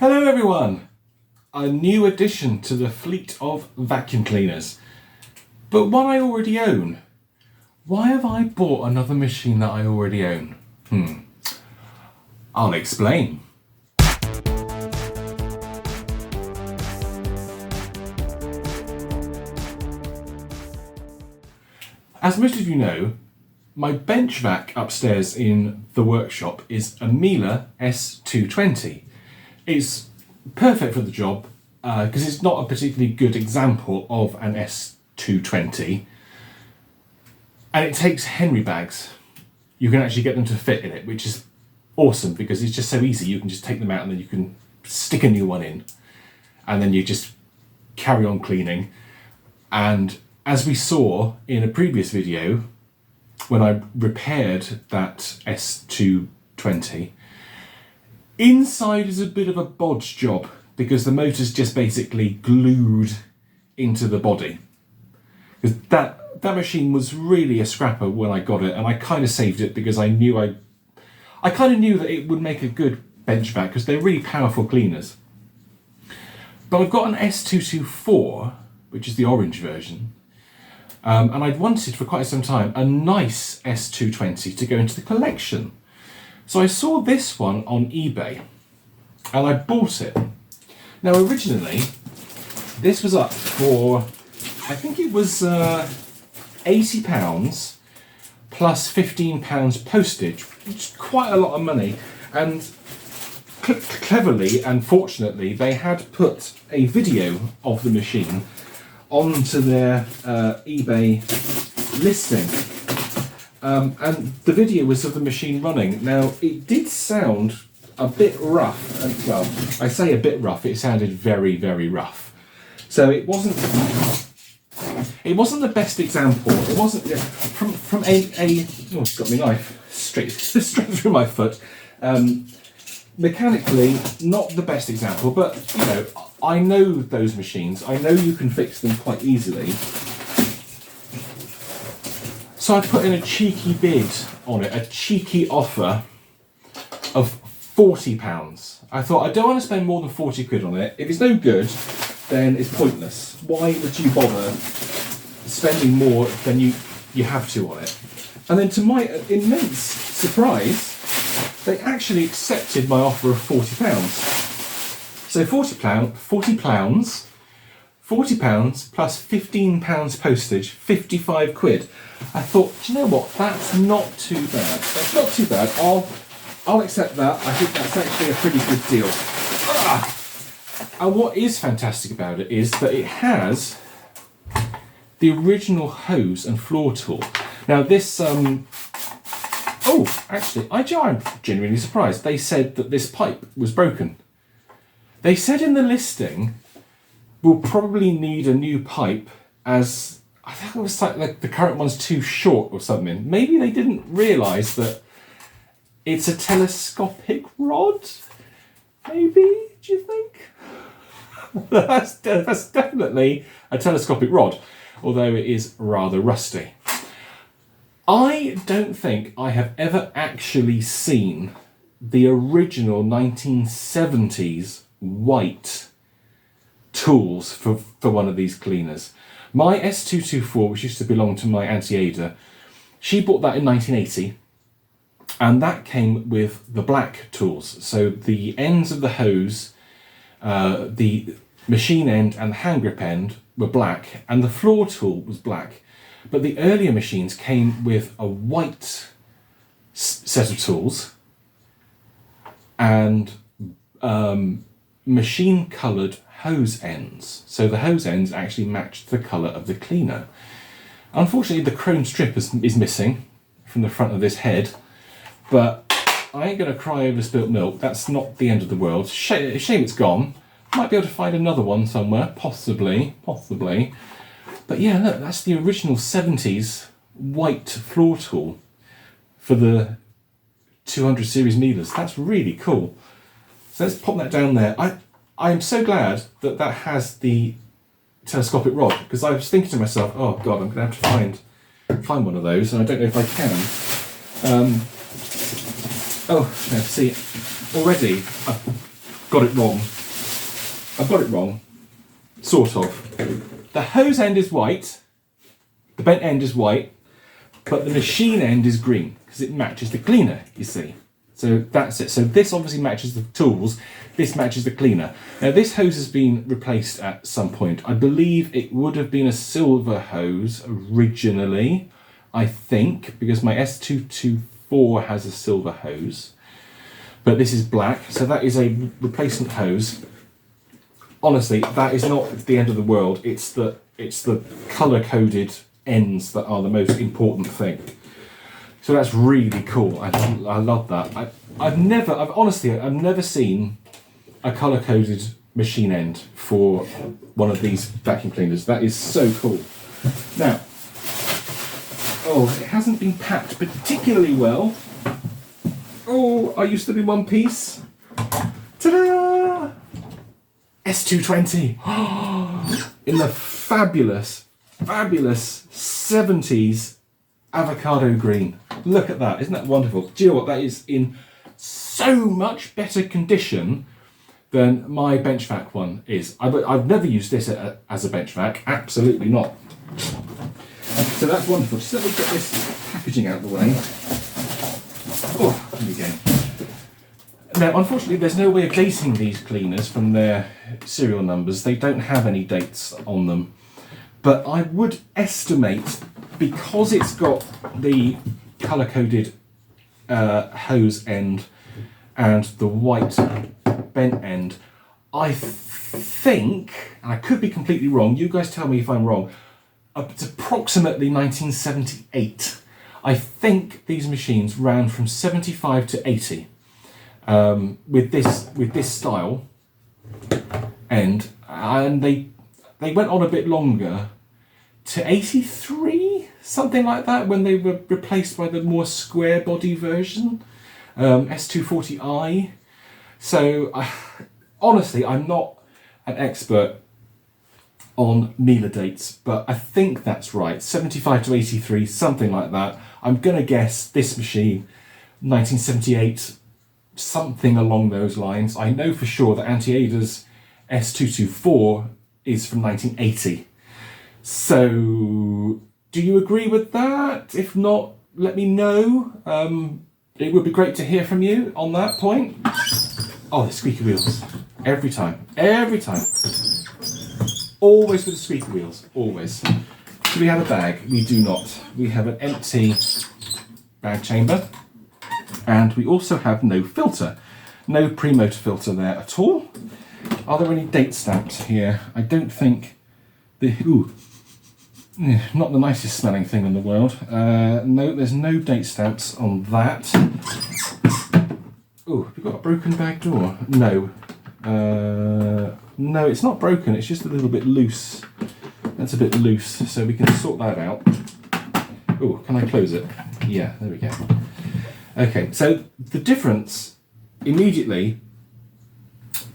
Hello everyone! A new addition to the fleet of vacuum cleaners. But one I already own. Why have I bought another machine that I already own? I'll explain. As most of you know, my bench vac upstairs in the workshop is a Miele S220. It's perfect for the job because it's not a particularly good example of an S220, and it takes Henry bags. You can actually get them to fit in it, which is awesome because it's just so easy. You can just take them out and then you can stick a new one in, and then you just carry on cleaning. And as we saw in a previous video, when I repaired that S220, inside is a bit of a bodge job because the motor's just basically glued into the body. Because that machine was really a scrapper when I got it, and I kind of saved it because I kind of knew that it would make a good bench vac because they're really powerful cleaners. But I've got an S224, which is the orange version, and I'd wanted for quite some time a nice S220 to go into the collection. So I saw this one on eBay and I bought it. Now originally this was up for, I think it was £80 plus £15 postage, which is quite a lot of money. And cleverly and fortunately they had put a video of the machine onto their eBay listing. And the video was of the machine running. Now, it did sound a bit rough. And, well, I say a bit rough, it sounded very, very rough. So it wasn't the best example. It wasn't from a oh, it's got my knife straight through my foot. Mechanically, not the best example, but you know, I know those machines. I know you can fix them quite easily. So I put in a cheeky bid on it, a cheeky offer of £40. I thought, I don't want to spend more than 40 quid on it. If it's no good, then it's pointless. Why would you bother spending more than you have to on it? And then to my immense surprise, they actually accepted my offer of £40. So £40 plus £15 postage, 55 quid. I thought, do you know what? That's not too bad. That's not too bad. I'll accept that. I think that's actually a pretty good deal. And what is fantastic about it is that it has the original hose and floor tool. Now this, oh, actually, I'm genuinely surprised. They said that this pipe was broken. They said in the listing, we'll probably need a new pipe as, I think it was like the current one's too short or something. Maybe they didn't realise that it's a telescopic rod? Maybe, do you think? That's definitely a telescopic rod, although it is rather rusty. I don't think I have ever actually seen the original 1970s white tools for one of these cleaners. My S224, which used to belong to my Auntie Ada, she bought that in 1980, and that came with the black tools. So the ends of the hose, the machine end and the hand grip end were black, and the floor tool was black. But the earlier machines came with a white set of tools and machine coloured hose ends. So the hose ends actually matched the colour of the cleaner. Unfortunately, the chrome strip is missing from the front of this head, but I ain't going to cry over spilt milk. That's not the end of the world. Shame it's gone. Might be able to find another one somewhere, possibly. But yeah, look, that's the original 70s white floor tool for the 200 series Mieles. That's really cool. So let's pop that down there. I am so glad that that has the telescopic rod, because I was thinking to myself, oh god, I'm going to have to find one of those, and I don't know if I can. Oh, no, see, already got it wrong. I've got it wrong, sort of. The hose end is white, the bent end is white, but the machine end is green because it matches the cleaner, you see. So that's it. So this obviously matches the tools, this matches the cleaner. Now this hose has been replaced at some point. I believe it would have been a silver hose originally, I think, because my S224 has a silver hose. But this is black, so that is a replacement hose. Honestly, that is not the end of the world. It's the colour-coded ends that are the most important thing. So that's really cool. I love that. I've never seen a colour-coded machine end for one of these vacuum cleaners. That is so cool. Now, oh, it hasn't been packed particularly well. Oh, I used to be one piece. Ta-da! S220. In the fabulous 70s avocado green. Look at that, isn't that wonderful? Do you know what, that is in so much better condition than my bench vac one is. I've never used this as a bench vac, absolutely not. So that's wonderful. Just let me get this packaging out of the way. Oh, there we go. Now, unfortunately, there's no way of dating these cleaners from their serial numbers. They don't have any dates on them. But I would estimate, because it's got the colour-coded hose end and the white bent end, I think, and I could be completely wrong, you guys tell me if I'm wrong, it's approximately 1978. I think these machines ran from 75 to 80 with this style end, and they went on a bit longer to 83, something like that, when they were replaced by the more square body version, S240i. So honestly, I'm not an expert on Miele dates, but I think that's right, 75 to 83, something like that. I'm going to guess this machine, 1978, something along those lines. I know for sure that Auntie Ada's S224 is from 1980. So, do you agree with that? If not, let me know. It would be great to hear from you on that point. Oh, the squeaky wheels. Every time. Every time. Always with the squeaky wheels. Always. Do we have a bag? We do not. We have an empty bag chamber. And we also have no filter. No pre-motor filter there at all. Are there any date stamps here? I don't think... not the nicest smelling thing in the world. No, there's no date stamps on that. Oh, have we got a broken bag door? No. No, it's not broken, it's just a little bit loose. That's a bit loose, so we can sort that out. Oh, can I close it? Yeah, there we go. Okay, so the difference immediately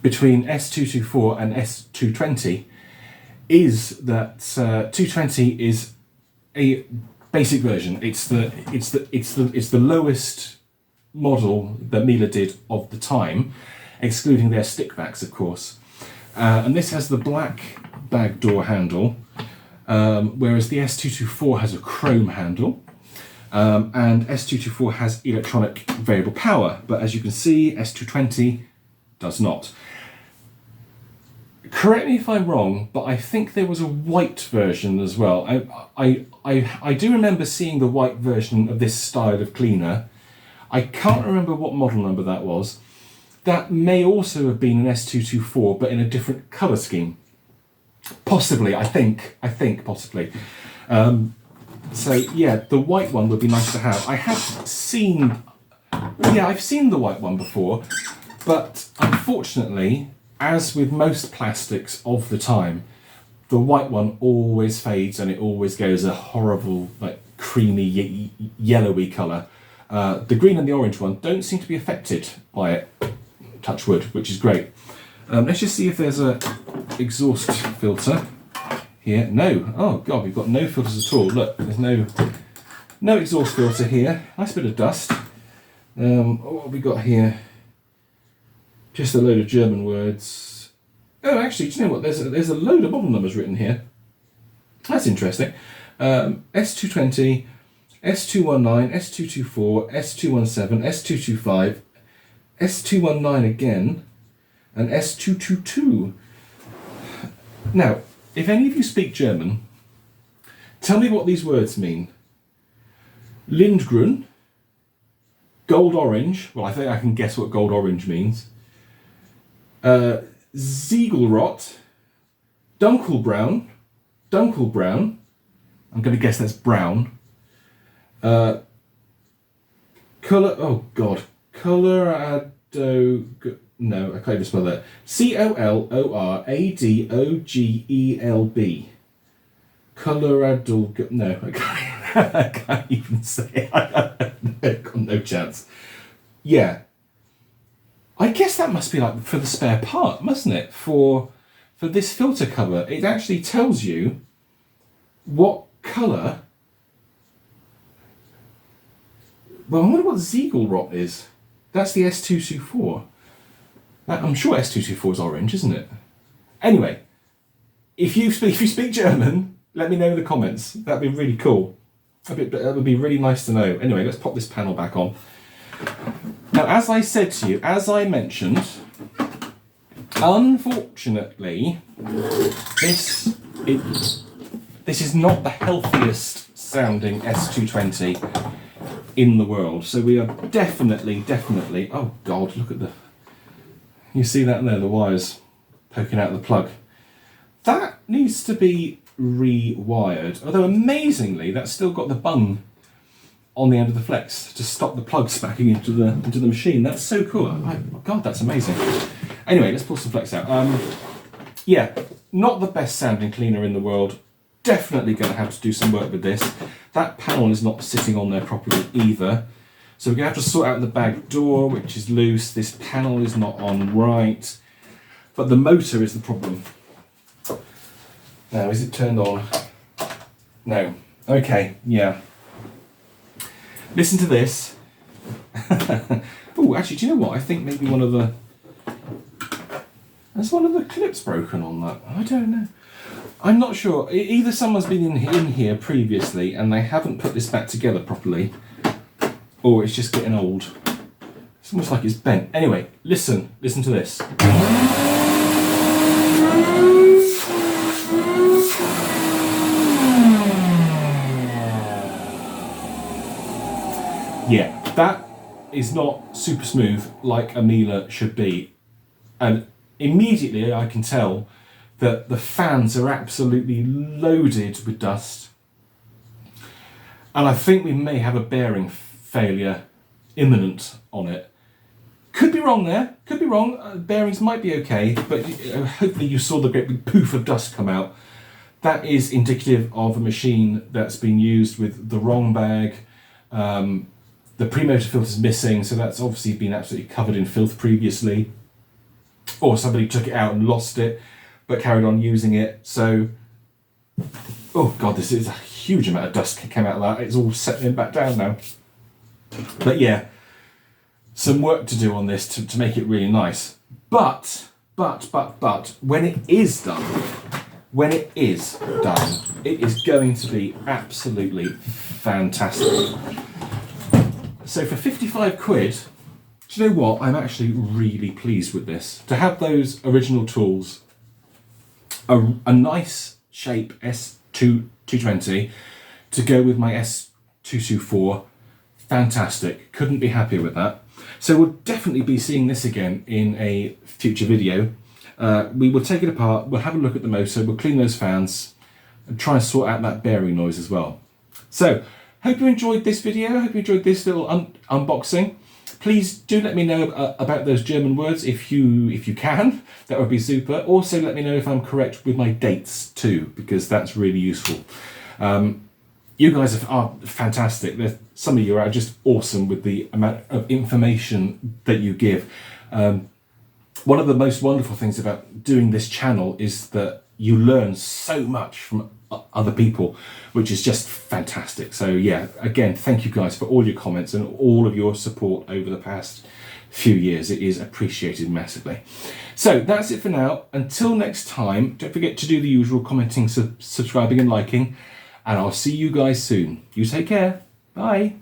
between S224 and S220 is that 220 is a basic version. It's the lowest model that Miele did of the time, excluding their stick vacs, of course. And this has the black bag door handle, whereas the S224 has a chrome handle. And S224 has electronic variable power, but as you can see, S220 does not. Correct me if I'm wrong, but I think there was a white version as well. I do remember seeing the white version of this style of cleaner. I can't remember what model number that was. That may also have been an S224, but in a different colour scheme. Possibly, I think possibly. So yeah, the white one would be nice to have. I have seen, I've seen the white one before, but unfortunately, as with most plastics of the time, the white one always fades and it always goes a horrible, like creamy, yellowy colour. The green and the orange one don't seem to be affected by it, touch wood, which is great. Let's just see if there's a exhaust filter here. No. Oh god, we've got no filters at all. Look, there's no exhaust filter here. Nice bit of dust. What have we got here? Just a load of German words. Oh, actually, do you know what? There's a load of model numbers written here. That's interesting. S220, S219, S224, S217, S225, S219 again, and S222. Now, if any of you speak German, tell me what these words mean. Lindgrün, gold orange. Well, I think I can guess what gold orange means. Ziegelrot, dunkelbraun. I'm going to guess that's brown. Colorado. No, I can't even spell that. Coloradogelb. Colorado. No, I can't even say it. I've got no chance. Yeah. I guess that must be like for the spare part, mustn't it? For this filter cover, it actually tells you what colour. Well, I wonder what Ziegelrot is. That's the S224. I'm sure S224 is orange, isn't it? Anyway, if you speak German, let me know in the comments. That'd be really cool. That would be really nice to know. Anyway, let's pop this panel back on. Now, as I said to you, as I mentioned, unfortunately, this is not the healthiest sounding S220 in the world. So we are definitely, oh God, look at you see that there, the wires poking out of the plug. That needs to be rewired, although amazingly, that's still got the bung on the end of the flex to stop the plug smacking into the machine. That's so cool. Oh God, that's amazing. Anyway, let's pull some flex out. Yeah, not the best sounding cleaner in the world. Definitely going to have to do some work with this. That panel is not sitting on there properly either. So we're going to have to sort out the bag door, which is loose. This panel is not on right. But the motor is the problem. Now, is it turned on? No. Okay, yeah. Listen to this. Oh, actually, do you know what? I think maybe there's one of the clips broken on that. I don't know. I'm not sure. Either someone's been in here previously and they haven't put this back together properly, or it's just getting old. It's almost like it's bent. Anyway, listen to this. Yeah, that is not super smooth like a Miele should be. And immediately I can tell that the fans are absolutely loaded with dust. And I think we may have a bearing failure imminent on it. Could be wrong there, could be wrong. Bearings might be okay, but hopefully you saw the great big poof of dust come out. That is indicative of a machine that's been used with the wrong bag. The pre-motor filter is missing, so that's obviously been absolutely covered in filth previously. Or somebody took it out and lost it, but carried on using it. So, oh God, this is a huge amount of dust came out of that. It's all settling back down now. But yeah, some work to do on this to make it really nice. But, when it is done, it is going to be absolutely fantastic. So for 55 quid, do you know what? I'm actually really pleased with this. To have those original tools, a nice shape S220 to go with my S224, fantastic. Couldn't be happier with that. So we'll definitely be seeing this again in a future video. We will take it apart, we'll have a look at the motor, we'll clean those fans and try and sort out that bearing noise as well. So, hope you enjoyed this video, hope you enjoyed this little unboxing. Please do let me know about those German words if you can, that would be super. Also let me know if I'm correct with my dates too, because that's really useful. You guys are fantastic. Some of you are just awesome with the amount of information that you give. One of the most wonderful things about doing this channel is that you learn so much from other people, which is just fantastic. So yeah, again, thank you guys for all your comments and all of your support over the past few years, it is appreciated massively. So that's it for now. Until next time, don't forget to do the usual commenting, subscribing and liking, and I'll see you guys soon. You take care. Bye.